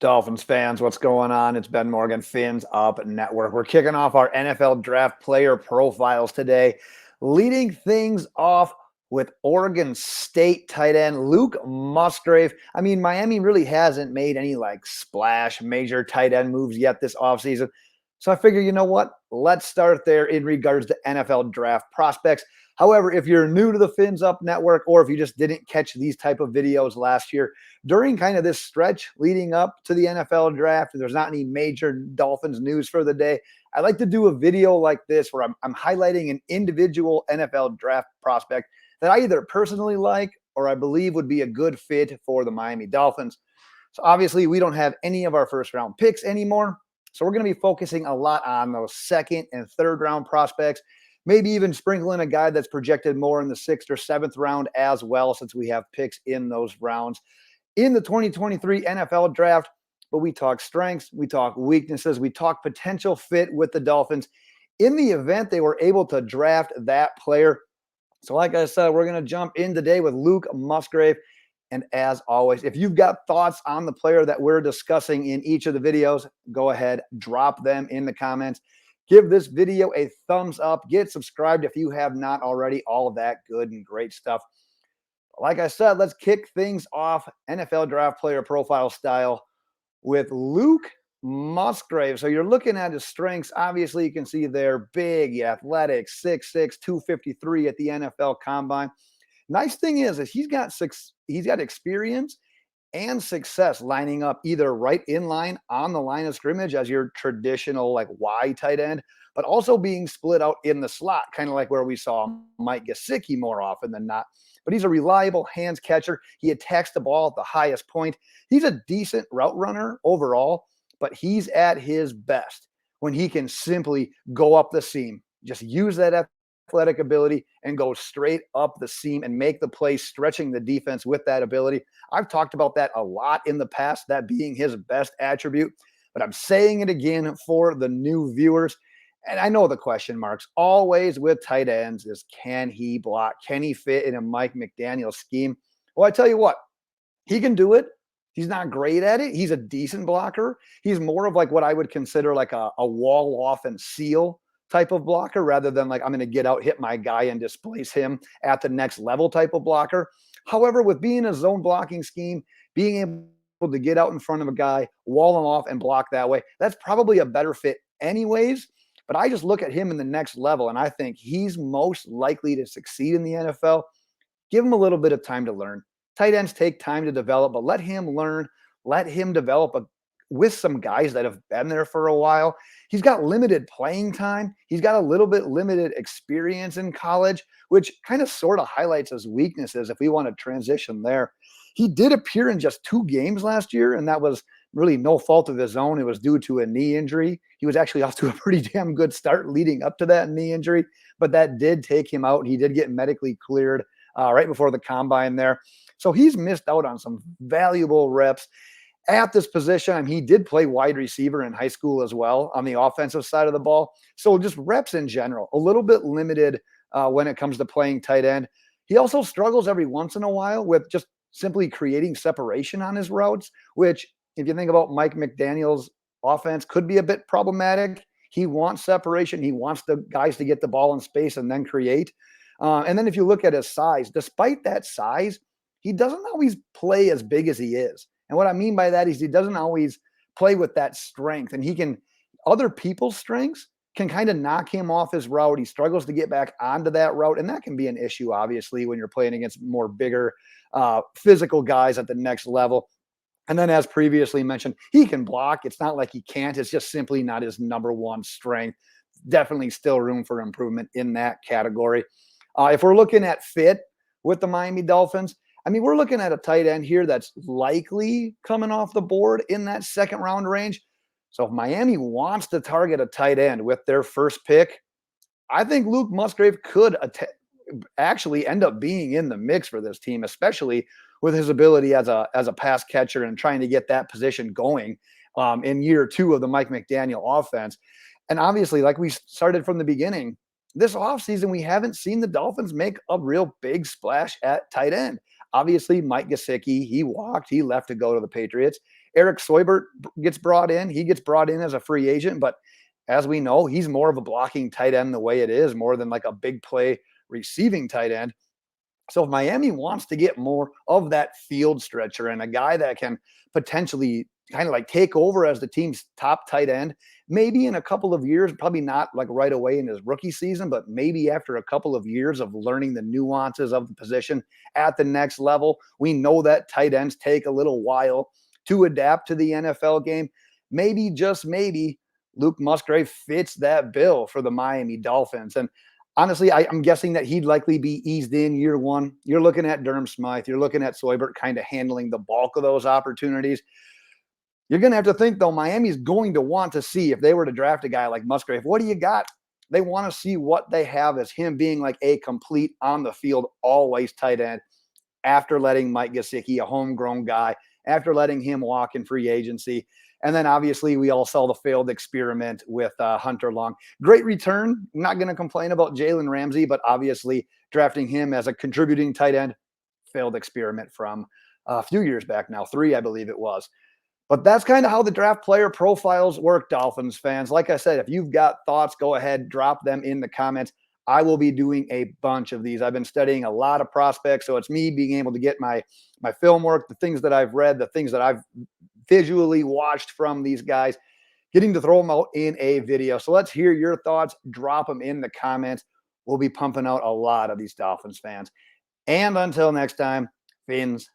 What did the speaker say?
Dolphins fans, what's going on? It's Ben Morgan, Fins Up Network. We're kicking off our NFL draft player profiles today, leading things off with Oregon State tight end Luke Musgrave. I mean, Miami really hasn't made any splash major tight end moves yet this offseason. So I figure, you know what? Let's start there in regards to NFL draft prospects. However, if you're new to the Fins Up Network, or if you just didn't catch these type of videos last year, during kind of this stretch leading up to the NFL draft, and there's not any major Dolphins news for the day, I like to do a video like this where I'm highlighting an individual NFL draft prospect that I either personally like or I believe would be a good fit for the Miami Dolphins. So obviously, we don't have any of our first round picks anymore. So we're going to be focusing a lot on those second and third round prospects, maybe even sprinkling a guy that's projected more in the sixth or seventh round as well, since we have picks in those rounds in the 2023 NFL draft. But we talk strengths, we talk weaknesses, we talk potential fit with the Dolphins in the event they were able to draft that player. So like I said, we're going to jump in today with Luke Musgrave. And as always, if you've got thoughts on the player that we're discussing in each of the videos, go ahead, drop them in the comments. Give this video a thumbs up. Get subscribed if you have not already. All of that good and great stuff. Like I said, let's kick things off NFL draft player profile style with Luke Musgrave. So you're looking at his strengths. Obviously, you can see they're big, athletic, 6'6", 253 at the NFL Combine. Nice thing is he's got experience and success lining up either right in line on the line of scrimmage as your traditional Y tight end, but also being split out in the slot, kind of like where we saw Mike Gesicki more often than not. But he's a reliable hands catcher. He attacks the ball at the highest point. He's a decent route runner overall, but he's at his best when he can simply go up the seam, just use that athletic ability and go straight up the seam and make the play, stretching the defense with that ability. I've talked about that a lot in the past, that being his best attribute, but I'm saying it again for the new viewers. And I know the question marks always with tight ends is, can he block? Can he fit in a Mike McDaniel scheme? Well, I tell you what, he can do it. He's not great at it. He's a decent blocker. He's more of what I would consider a wall off and seal type of blocker, rather than I'm going to get out, hit my guy, and displace him at the next level type of blocker. However, with being a zone blocking scheme, being able to get out in front of a guy, wall him off, and block that way, that's probably a better fit anyways. But I just look at him in the next level, and I think he's most likely to succeed in the NFL. Give him a little bit of time to learn. Tight ends take time to develop, but let him learn. Let him develop with some guys that have been there for a while. He's got limited playing time. He's got a little bit limited experience in college, which kind of sort of highlights his weaknesses if we want to transition there. He did appear in just 2 games last year, and that was really no fault of his own. It was due to a knee injury. He was actually off to a pretty damn good start leading up to that knee injury, but that did take him out. He did get medically cleared right before the combine there. So he's missed out on some valuable reps at this position. I mean, he did play wide receiver in high school as well on the offensive side of the ball. So just reps in general, a little bit limited when it comes to playing tight end. He also struggles every once in a while with just simply creating separation on his routes, which, if you think about Mike McDaniel's offense, could be a bit problematic. He wants separation. He wants the guys to get the ball in space and then create. And then if you look at his size, despite that size, he doesn't always play as big as he is. And what I mean by that is he doesn't always play with that strength. And other people's strengths can kind of knock him off his route. He struggles to get back onto that route. And that can be an issue, obviously, when you're playing against more bigger physical guys at the next level. And then, as previously mentioned, he can block. It's not like he can't. It's just simply not his number one strength. Definitely still room for improvement in that category. If we're looking at fit with the Miami Dolphins, I mean, we're looking at a tight end here that's likely coming off the board in that second round range. So if Miami wants to target a tight end with their first pick, I think Luke Musgrave could actually end up being in the mix for this team, especially with his ability as a pass catcher and trying to get that position going in year 2 of the Mike McDaniel offense. And obviously, like we started from the beginning, this offseason, we haven't seen the Dolphins make a real big splash at tight end. Obviously, Mike Gesicki, he left to go to the Patriots. Eric Saubert gets brought in. He gets brought in as a free agent, but as we know, he's more of a blocking tight end the way it is, more than like a big play receiving tight end. So if Miami wants to get more of that field stretcher and a guy that can potentially kind of like take over as the team's top tight end, maybe in a couple of years, probably not like right away in his rookie season, but maybe after a couple of years of learning the nuances of the position at the next level. We know that tight ends take a little while to adapt to the NFL game. Maybe, just maybe, Luke Musgrave fits that bill for the Miami Dolphins. And honestly, I'm guessing that he'd likely be eased in year one. You're looking at Durham Smythe. You're looking at Saubert kind of handling the bulk of those opportunities. You're going to have to think, though, Miami's going to want to see, if they were to draft a guy like Musgrave, what do you got? They want to see what they have as him being like a complete on the field, always tight end after letting Mike Gesicki, a homegrown guy, after letting him walk in free agency. And then obviously we all saw the failed experiment with Hunter Long. Great return. I'm not going to complain about Jalen Ramsey, but obviously drafting him as a contributing tight end, failed experiment from a few years back now, 3, I believe it was. But that's kind of how the draft player profiles work, Dolphins fans. Like I said, if you've got thoughts, go ahead, drop them in the comments. I will be doing a bunch of these. I've been studying a lot of prospects, so it's me being able to get my film work, the things that I've read, the things that I've visually watched from these guys, getting to throw them out in a video. So let's hear your thoughts. Drop them in the comments. We'll be pumping out a lot of these Dolphins fans. And until next time, Fins